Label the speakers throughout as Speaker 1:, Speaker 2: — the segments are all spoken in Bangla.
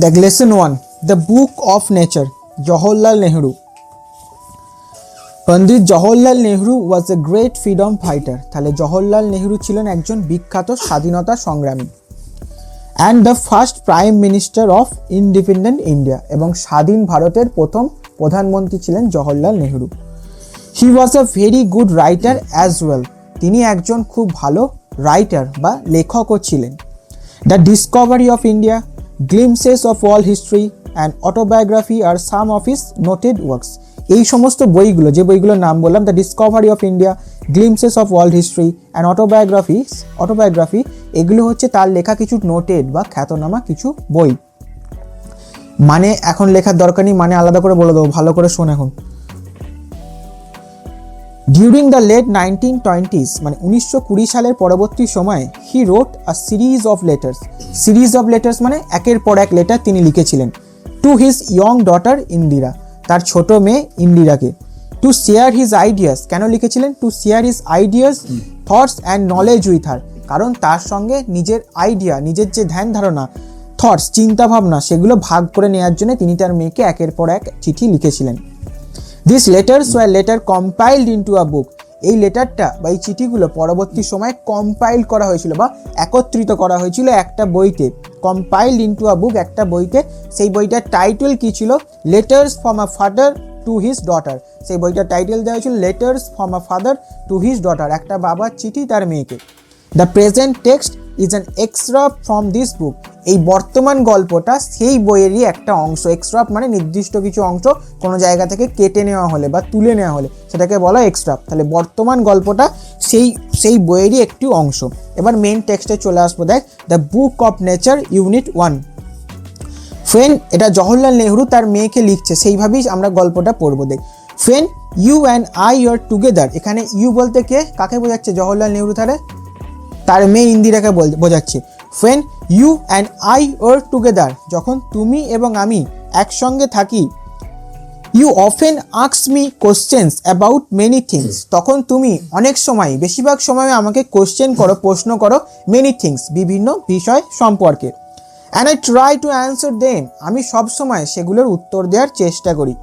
Speaker 1: দেখ lesson 1, the book of nature, Jawaharlal Nehru. Pandit Jawaharlal Nehru was a great freedom fighter. তাহলে জওহরলাল নেহরু ছিলেন একজন বিখ্যাত স্বাধীনতা সংগ্রামী। And the first prime minister of independent India, এবং স্বাধীন ভারতের প্রথম প্রধানমন্ত্রী ছিলেন Jawaharlal Nehru. He was a very good writer as well, তিনি একজন খুব ভালো রাইটার বা লেখকও ছিলেন। The discovery of India, glimpses of world history and autobiography are some of his noted works. এই সমস্ত বইগুলো, যে বইগুলোর নাম বললাম, the discovery of India, glimpses of world history and autobiography, এগুলো হচ্ছে তার লেখা কিছু নোটেড বা খ্যাতনামা কিছু বই। মানে এখন লেখার দরকার নেই, মানে আলাদা করে বলে দেবো, ভালো করে শোন এখন। ডিউরিং দ্য লেট 1920s, মানে 1920 সালের পরবর্তী সময়ে, হি রোট আ সিরিজ অফ লেটার্স, মানে একের পর এক লেটার তিনি লিখেছিলেন to his young daughter Indira, তার ছোট মেয়ে ইন্দিরাকে। টু শেয়ার হিজ আইডিয়াস, কেন লিখেছিলেন? To share his ideas, thoughts and knowledge with her, কারণ তার সঙ্গে নিজের আইডিয়া, নিজের যে ধ্যান ধারণা, থটস, চিন্তাভাবনা, সেগুলো ভাগ করে নেওয়ার জন্য তিনি তার মেয়েকে একের পর এক চিঠি লিখেছিলেন। This letters were later compiled into a book, এই লেটারটা বা এই চিঠিগুলো পরবর্তী সময়ে কম্পাইল করা হয়েছিল বা একত্রিত করা হয়েছিল একটা বইতে, কম্পাইলড ইনটু আ বুক, একটা বইতে। সেই বইটার টাইটেল কি ছিল? Letters from a father to his daughter. সেই বইটার টাইটেল দেওয়া হয়েছিল letters from a father to his daughter, একটা বাবার চিঠি তার মেয়েকে। The present text is an extract from this book, এই বর্তমান গল্পটা সেই বইয়েরই একটা অংশ। এক্সট্রাক্ট মানে নির্দিষ্ট কিছু অংশ কোনো জায়গা থেকে কেটে নেওয়া হলে বা তুলে নেওয়া হলে সেটাকে বলা এক্সট্রাক্ট। তাহলে বর্তমান গল্পটা সেই বইয়েরই একটি অংশ। এবার মেন টেক্সটে চলে আসবো। দেখ, the book of nature unit 1। Friend, এটা জওহরলাল নেহরু তার মেয়েকে লিখছে, সেইভাবেই আমরা গল্পটা পড়বো। দেখ, friend, you and I are together. এখানে ইউ বলতে কে, কাকে বোঝাচ্ছে? জওহরলাল নেহরু তার মেয়ে ইন্দিরাকে বোঝাচ্ছে। Friend, you and I are together, যখন তুমি এবং আমি একসঙ্গে থাকি। You often ask me questions about many things, তখন তুমি অনেক সময়, বেশিরভাগ সময় আমাকে কোশ্চেন করো, প্রশ্ন করো, মেনি থিংস, বিভিন্ন বিষয় সম্পর্কে। And I try to answer them, আমি সবসময় সেগুলোর উত্তর দেওয়ার চেষ্টা করি।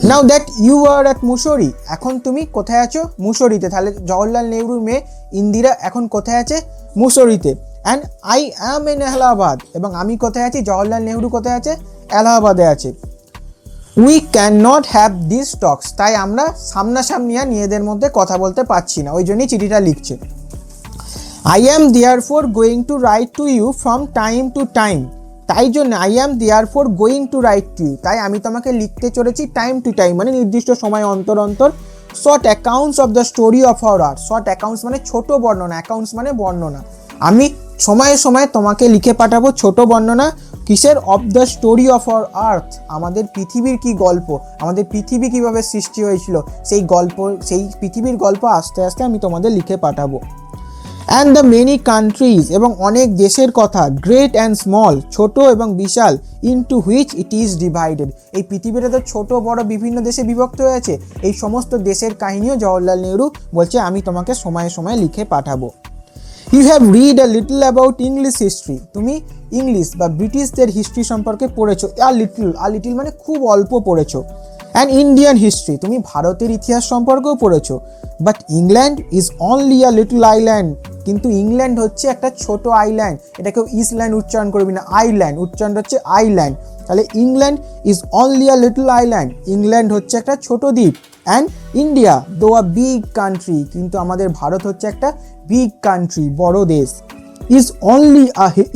Speaker 1: Now that you are at Mussoorie, এখন তুমি কোথায় আছো? মুসৌরিতে। তাহলে জওহরলাল নেহরুর মেয়ে ইন্দিরা এখন কোথায় আছে? মুসৌরিতে। And I am in Allahabad, এবং আমি কোথায় আছি? জওহরলাল নেহরু কোথায় আছে? এলাহাবাদে আছে। We can not have this talks, তাই আমরা সামনাসামনি আর নিজেদের মধ্যে কথা বলতে পারছি না, ওই জন্যই চিঠিটা লিখছে। I am therefore going to write to you from time to time, তাই জন্য I am therefore going to write to you, তাই আমি তোমাকে লিখতে চলেছি টাইম টু টাইম, মানে নির্দিষ্ট সময় অন্তর অন্তর। Short accounts of the story of hour art, short accounts মানে ছোট বর্ণনা, অ্যাকাউন্টস মানে বর্ণনা। আমি সময়ে সময়ে তোমাকে লিখে পাঠাবো ছোট বর্ণনা, কিসের? Of the story of our earth, আমাদের পৃথিবীর কি গল্প, আমাদের পৃথিবী কিভাবে সৃষ্টি হয়েছিল, সেই গল্প, সেই পৃথিবীর গল্প আস্তে আস্তে আমি তোমাদের লিখে পাঠাবো। অ্যান্ড দ্য মেনি কান্ট্রিজ, এবং অনেক দেশের কথা, গ্রেট অ্যান্ড স্মল, ছোট এবং বিশাল, into which it is divided, এই পৃথিবীটা তো ছোট বড় বিভিন্ন দেশে বিভক্ত হয়েছে, এই সমস্ত দেশের কাহিনীও জওহরলাল নেহরু বলছে আমি তোমাকে সময়ে সময়ে লিখে পাঠাবো। You have read a little about English history, তুমি ইংলিশ বা ব্রিটিশদের হিস্ট্রি সম্পর্কে পড়েছো। আর লিটল মানে খুব অল্প পড়েছো। অ্যান্ড ইন্ডিয়ান হিস্ট্রি, তুমি ভারতের ইতিহাস সম্পর্কেও পড়েছো। But England is only a little island, কিন্তু ইংল্যান্ড হচ্ছে একটা ছোট আইল্যান্ড, এটাকেও ইসল্যান্ড উচ্চারণ করবি না, আইল্যান্ড উচ্চারণ হচ্ছে আইল্যান্ড। তাহলে England is only a little island, England হচ্ছে একটা ছোট দ্বীপ। অ্যান্ড ইন্ডিয়া দো আ বিগ কান্ট্রি, কিন্তু আমাদের ভারত হচ্ছে একটা বিগ কান্ট্রি, বড় দেশ।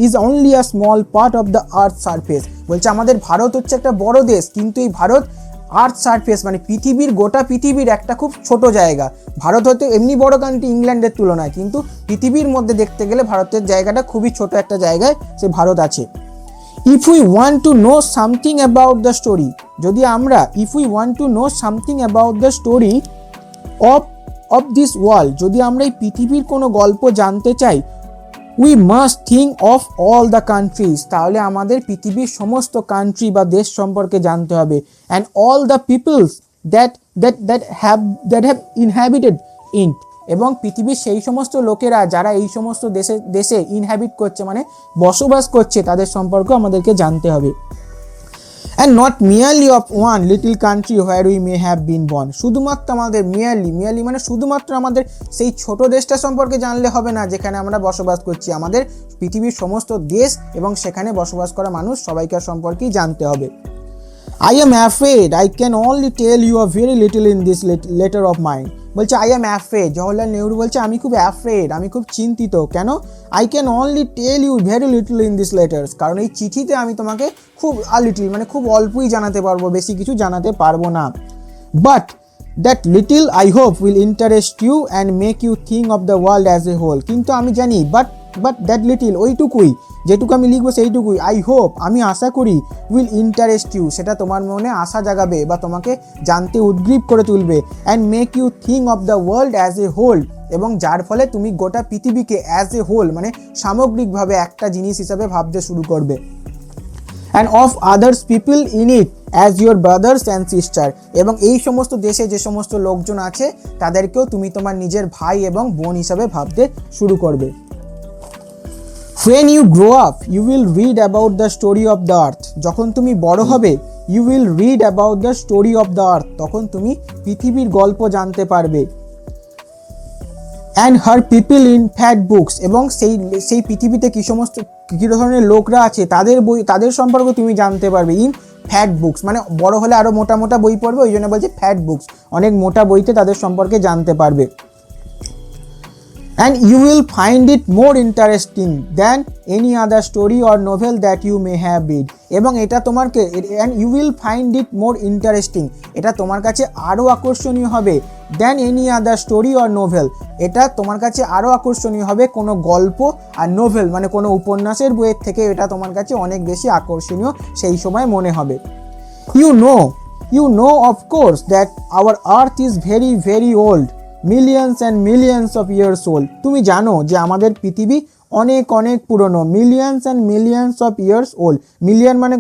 Speaker 1: Is only a small part of the earth surface, বলছে আমাদের ভারত হচ্ছে একটা বড় দেশ, কিন্তু এই ভারত আর্থ সারফেস মানে পৃথিবীর, গোটা পৃথিবীর একটা খুব ছোট জায়গা। ভারত হয়তো এমনি বড় কান্ট্রি ইংল্যান্ডের তুলনায়, কিন্তু পৃথিবীর মধ্যে দেখতে গেলে ভারতের জায়গাটা খুবই ছোট একটা জায়গায় সে ভারত আছে। If we want to know something about the story, যদি আমরা স্টোরি অফ দিস ওয়ার্ল্ড, যদি আমরা এই পৃথিবীর কোনো গল্প জানতে চাই, we must think of all the countries, তাহলে আমাদের পৃথিবীর সমস্ত কান্ট্রি বা দেশ সম্পর্কে জানতে হবে। And all the peoples that have inhabited in, এবং পৃথিবীর সেই সমস্ত লোকেরা যারা এই সমস্ত দেশে ইনহ্যাবিট করছে মানে বসবাস করছে তাদের সম্পর্কে আমাদেরকে জানতে হবে। And not merely of one little country where we may have been born, শুধুমাত্র আমাদের মিয়ারলি মানে শুধুমাত্র আমাদের সেই ছোট দেশটা সম্পর্কে জানলে হবে না যেখানে আমরা বসবাস করছি, আমাদের পৃথিবীর সমস্ত দেশ এবং সেখানে বসবাস করা মানুষ সবাইকার সম্পর্কেই জানতে হবে। I am afraid I can only tell you a very little in this letter of mine, বলছে I am afraid, Jawaharlal Nehru বলছে আমি খুব অ্যাফ্রেড, আমি খুব চিন্তিত, কেন? I can only tell you very little in these letters, কারণ এই চিঠিতে আমি তোমাকে খুব লিটল মানে খুব অল্পই জানাতে পারবো, বেশি কিছু জানাতে পারবো না। But that little I hope will interest you and make you think of the world as a whole, কিন্তু আমি জানি but that little ওইটুকুই, যেটুকু আমি লিখবো সেইটুকুই, আই হোপ আমি আশা করি, উইল ইন্টারেস্ট ইউ সেটা তোমার মনে আশা জাগাবে বা তোমাকে জানতে উদ্গ্রীব করে তুলবে, and make you think of the world as a whole, এবং যার ফলে তুমি গোটা পৃথিবীকে অ্যাজ এ হোল মানে সামগ্রিকভাবে একটা জিনিস হিসাবে ভাবতে শুরু করবে। And of others people in it as your brothers and sister, এবং এই সমস্ত দেশে যে সমস্ত লোকজন আছে তাদেরকেও তুমি তোমার নিজের ভাই এবং বোন হিসাবে ভাবতে শুরু করবে। When you grow up, you will read about the story of the earth, যখন তুমি বড় হবে you will read about the story of the earth, তখন তুমি পৃথিবীর গল্প জানতে পারবে। and her people in fat books, এবং সেই পৃথিবীতে কি ধরনের লোকরা আছে তাদের সম্পর্কে তুমি জানতে পারবে। ইন ফ্যাট বুকস মানে বড় হলে আরো মোটা মোটা বই পড়বে, ওই জন্য বলছে ফ্যাট বুকস, অনেক মোটা বইতে তাদের সম্পর্কে জানতে পারবে। And you will find it more interesting than any other story or novel that you may have read, এবং এটা তোমাকে and you will find it more interesting, এটা তোমার কাছে আরও আকর্ষণীয় হবে than any other story or novel, এটা তোমার কাছে আরও আকর্ষণীয় হবে কোনো গল্প আর নোভেল মানে কোনো উপন্যাসের বইয়ের থেকে এটা তোমার কাছে অনেক বেশি আকর্ষণীয় সেই সময় মনে হবে। You know of course that our earth is very very old, millions and millions of years old, তুমি জানো যে আমাদের পৃথিবী অনেক অনেক পুরনো, millions and millions of years old, million মানে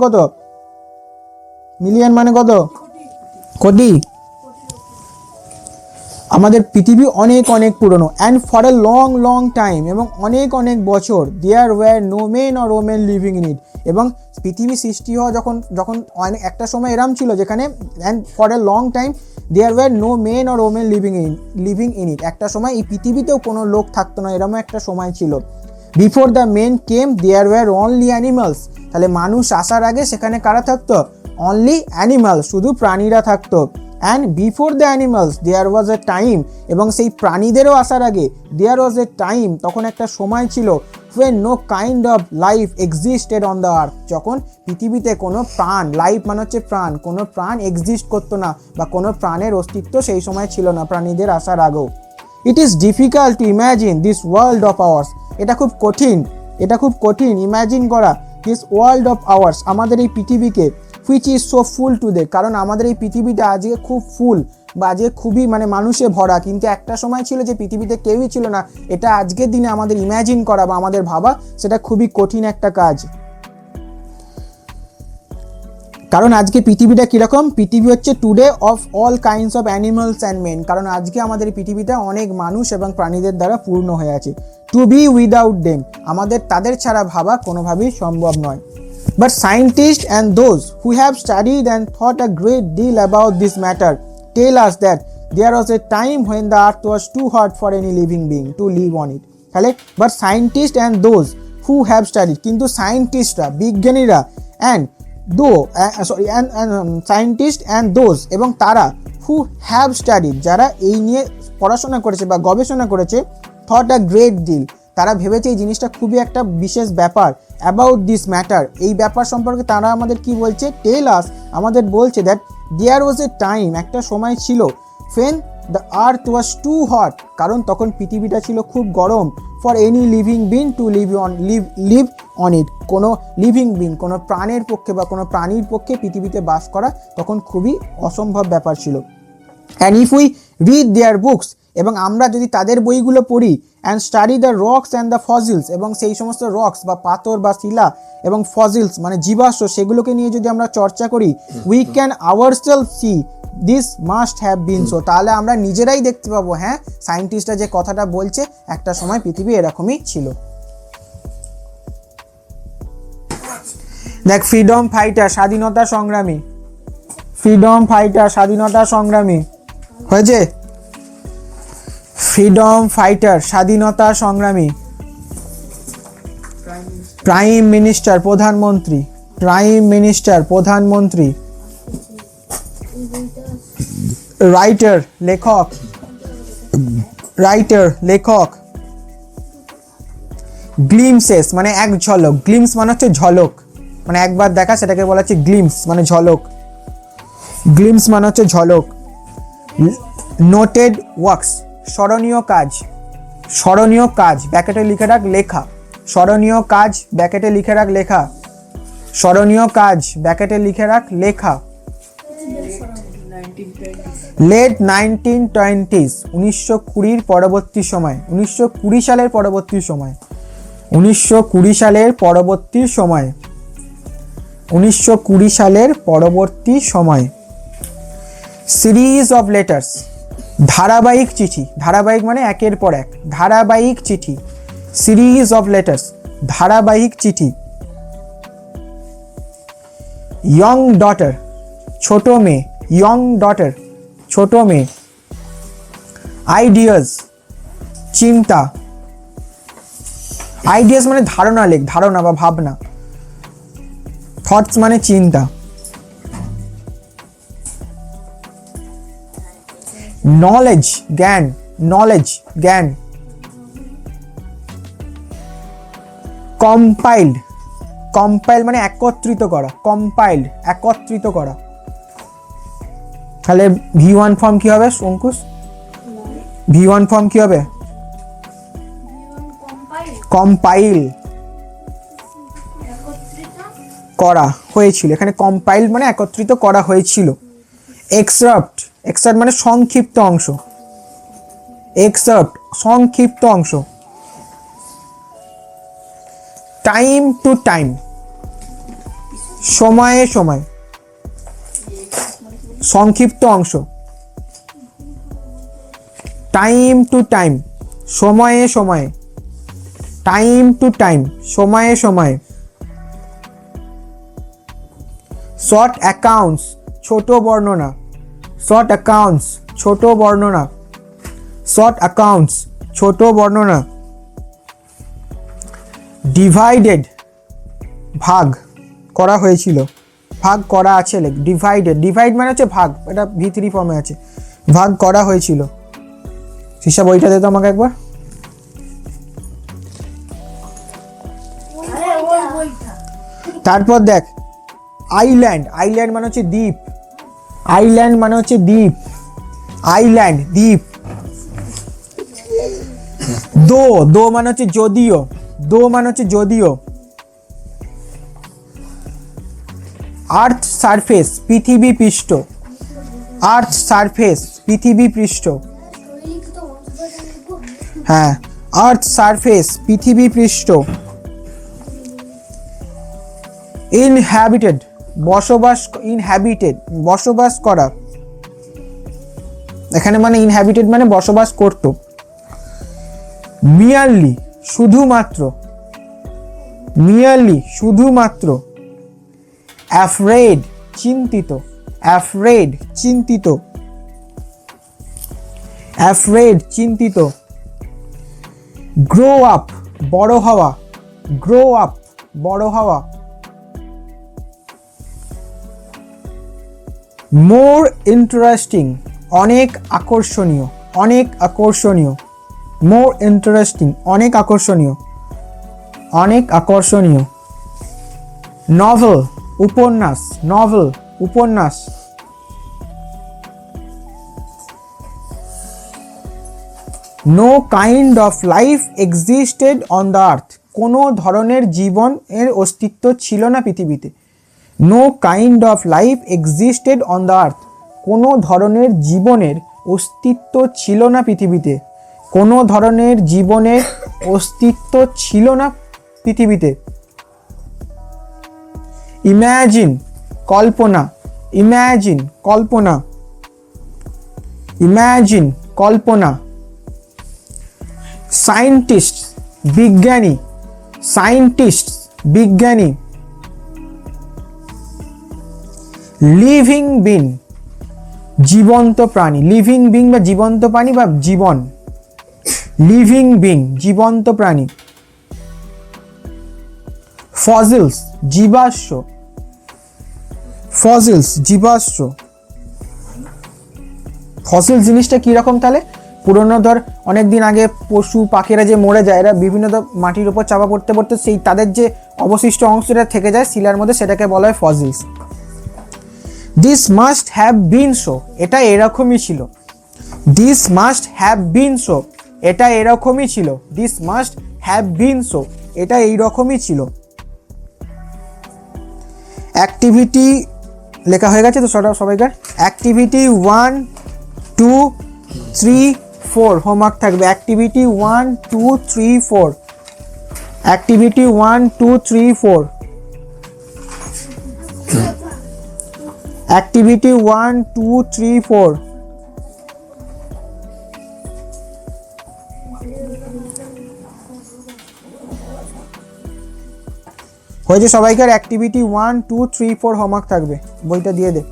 Speaker 1: কত কোটি, আমাদের পৃথিবী অনেক অনেক পুরনো। and for a long long time, এবং অনেক অনেক বছর there were no men or women living in it, এবং পৃথিবী সৃষ্টি হওয়া যখন একটা সময় এরম ছিল যেখানে and for a long time there were no men or women living in it, একটা সময় এই পৃথিবীতেও কোনো লোক থাকতো না, এরকম একটা সময় ছিল। before the men came there were only animals, তাহলে মানুষ আসার আগে সেখানে কারা থাকতো? only animals, শুধু প্রাণীরা থাকতো। and before the animals there was a time, এবং সেই প্রাণীদেরও আসার আগে there was a time, তখন একটা সময় ছিল when no kind of life existed on the earth, যখন পৃথিবীতে কোনো প্রাণ, লাইফ মানে হচ্ছে প্রাণ, কোনো প্রাণ এক্সিস্ট করতো না বা কোনো প্রাণের অস্তিত্ব সেই সময় ছিল না প্রাণীদের আসার আগেও। it is difficult to imagine this world of ours, এটা খুব কঠিন ইমাজিন করা this world of ours, আমাদের এই পৃথিবীকে, which is so full today, কারণ আমাদের এই পৃথিবীটা আজকে খুব ফুল বা আজকে খুবই মানে মানুষে ভরা, কিন্তু একটা সময় ছিল যে পৃথিবীতে কেউই ছিল না, এটা আজকের দিনে আমাদের ইমাজিন করা বা আমাদের ভাবা সেটা খুবই কঠিন একটা কাজ। কারণ আজকে পৃথিবীটা কীরকম, পৃথিবী হচ্ছে today of all kinds of animals and men, কারণ আজকে আমাদের পৃথিবীটা অনেক মানুষ এবং প্রাণীদের দ্বারা পূর্ণ হয়ে আছে। টু বি উইদাউট দেম, আমাদের তাদের ছাড়া ভাবা কোনোভাবেই সম্ভব নয়। But scientists and those who have studied and thought a great deal about this matter tell us that there was a time when the earth was too hot for any living being to live on it, তাহলে but scientists and those who have studied, কিন্তু সায়েন্টিস্টরা বিজ্ঞানীরা and scientists and those এবং তারা who have studied, যারা এই নিয়ে পড়াশোনা করেছে বা গবেষণা করেছে, thought a great deal, তারা ভেবেছে এই জিনিসটা খুবই একটা বিশেষ ব্যাপার, অ্যাবাউট দিস ম্যাটার, এই ব্যাপার সম্পর্কে তারা আমাদের কি বলছে, টেল আস, আমাদের বলছে that there was A time, একটা সময় ছিল, when the earth was too hot, কারণ তখন পৃথিবীটা ছিল খুব গরম, for any living being to live on it, কোনো লিভিং বিং কোনো প্রাণের পক্ষে বা কোনো প্রাণীর পক্ষে পৃথিবীতে বাস করা তখন খুবই অসম্ভব ব্যাপার ছিল। And if we read their books, এবং আমরা যদি তাদের বইগুলো পড়ি and study the rocks and the fossils, এবং সেই সমস্ত রক্স বা পাথর বা শিলা এবং ফসিলস মানে জীবাশ্ম সেগুলোকে নিয়ে যদি আমরা চর্চা করি, we can ourself C this must have been so, তাহলে আমরা নিজেরাই দেখতে পাবো হ্যাঁ সায়েন্টিস্টরা যে কথাটা বলছে একটা সময় পৃথিবী এরকমই ছিল। দেখ ফ্রিডম ফাইটার স্বাধীনতা সংগ্রামী, ফ্রিডম ফাইটার স্বাধীনতা সংগ্রামী হয়েছে, ফ্রিডম ফাইটার স্বাধীনতা সংগ্রামী। প্রাইম মিনিস্টার প্রধানমন্ত্রী, প্রাইম মিনিস্টার প্রধানমন্ত্রী। রাইটার লেখক, রাইটার লেখক। গ্লিমসেস মানে এক ঝলক, গ্লিমস মানে হচ্ছে ঝলক, মানে একবার দেখা সেটাকে বলা হচ্ছে গ্লিমস মানে ঝলক, গ্লিমস মানে হচ্ছে ঝলক। নোটেড ওয়ার্কস স্মরণীয় কাজ, স্মরণীয় কাজ ব্র্যাকেটে লিখে রাখ লেখা, স্মরণীয় কাজ ব্র্যাকেটে লিখে রাখ লেখা, স্মরণীয় কাজ ব্র্যাকেটে লিখে রাখ লেখা। লেট 1920s 1920 পরবর্তী সময়, 1920 সালের পরবর্তী সময়, 1920 সালের পরবর্তী সময়, 1920 সালের পরবর্তী সময়। সিরিজ অফ লেটার্স ধারাবাহিক চিঠি, ধারাবাহিক মানে একের পর এক, ধারাবাহিক চিঠি, সিরিজ অফ লেটার্স ধারাবাহিক চিঠি। ইয়ং ডটার ছোট মেয়ে, ইয়ং ডটার ছোট মেয়ে। আইডিয়াস চিন্তা, আইডিয়াস মানে ধারণা, লেখ ধারণা বা ভাবনা। থটস মানে চিন্তা। নলেজ জ্ঞান, নলেজ জ্ঞান। কম্পাইল্ড, কম্পাইল মানে একত্রিত করা, কম্পাইল্ড একত্রিত করা। তাহলে V1 ফর্ম কি হবে অঙ্কুশ? V1 ফর্ম কি হবে? কম্পাইল করা হয়েছিল, এখানে কম্পাইল মানে একত্রিত করা হয়েছিল। এক্সরাপ্ট, এক্সরাপ্ট মানে সংক্ষিপ্ত অংশ, এক্সরাপ্ট সংক্ষিপ্ত অংশ। টাইম টু টাইম সময়ে সময়, সংক্ষিপ্ত অংশ। টাইম টু টাইম সময়ে সময়ে, টাইম টু টাইম সময়ে সময়ে। শর্ট অ্যাকাউন্টস ছোট বর্ণনা, শর্ট অ্যাকাউন্টস ছোট বর্ণনা, শর্ট অ্যাকাউন্টস ছোট বর্ণনা। ডিভাইডেড ভাগ করা হয়েছিল, ভাগ করা আছে, ডিভাইডেড, ডিভাইড মানে হচ্ছে ভাগ, এটা V3 ফর্মে আছে, ভাগ করা হয়েছিল। হিসাব বইটা দে তো আমাকে একবার। তারপর দেখ আইল্যান্ড, আইল্যান্ড মানে হচ্ছে দ্বীপ, আইল্যান্ড মানে হচ্ছে দ্বীপ, আইল্যান্ড দ্বীপ। দো, দো মানে হচ্ছে যদিও, দো মানে হচ্ছে যদিও। আর্থ সারফেস পৃথিবী পৃষ্ঠ, আর্থ সারফেস পৃথিবী পৃষ্ঠ। হ্যাঁ আর্থ সারফেস পৃথিবী পৃষ্ঠ। ইনহ্যাবিটেড বসবাস, ইনহ্যাবিটেড বসবাস করা, এখানে মানে ইনহ্যাবিটেড মানে বসবাস করত। মিয়ারলি শুধুমাত্র, মিয়ারলি শুধুমাত্র। অ্যাফ্রেড চিন্তিত, অ্যাফ্রেড চিন্তিত, অ্যাফ্রেড চিন্তিত। গ্রো আপ বড় হওয়া, গ্রো আপ বড় হওয়া। মোর ইন্টারেস্টিং অনেক আকর্ষণীয়, অনেক আকর্ষণীয়। মোর ইন্টারেস্টিং অনেক আকর্ষণীয়, অনেক আকর্ষণীয়। নভেল উপন্যাস, নভেল উপন্যাস। No kind of life existed on the earth, কোনো ধরনের জীবনের অস্তিত্ব ছিল না পৃথিবীতে। No kind of life existed on the earth, কোনো ধরনের জীবনের অস্তিত্ব ছিল না পৃথিবীতে, কোনো ধরনের জীবনের অস্তিত্ব ছিল না পৃথিবীতে। ইম্যাজিন কল্পনা, ইম্যাজিন কল্পনা, ইম্যাজিন কল্পনা। সায়েন্টিস্ট বিজ্ঞানী, সায়েন্টিস্ট বিজ্ঞানী। লিভিং বিং জীবন্ত প্রাণী, লিভিং বিং বা জীবন্ত প্রাণী বা জীবন, লিভিং বিং জীবন্ত প্রাণী। ফসিলস জীবাশ্ম, ফসিলস জীবাশ্ম। ফসিল জিনিসটা কীরকম তাহলে? পুরোনো ধর অনেক দিন আগে পশু পাখিরা যে মরে যায়, এরা বিভিন্ন মাটির উপর চাপা পড়তে পড়তে সেই তাদের যে অবশিষ্ট অংশটা থেকে যায় শিলার মধ্যে, সেটাকে বলা হয় fossils. This must have been so, এটা এরকমই ছিল। This must have been so, এটা এরকমই ছিল। This must have been so, এটা এইরকমই ছিল। অ্যাক্টিভিটি লেখা হয়ে গেছে তো সবাইকার? অ্যাক্টিভিটি 1, 2, 3, 4 হোমওয়ার্ক থাকবে। Activity 1, 2, 3, 4, activity 1, 2, 3, 4, activity 1, 2, 3, 4। হয়েছে সবাইকার? অ্যাক্টিভিটি 1, 2, 3, 4 হোমওয়ার্ক থাকবে, বইটা দিয়ে দে।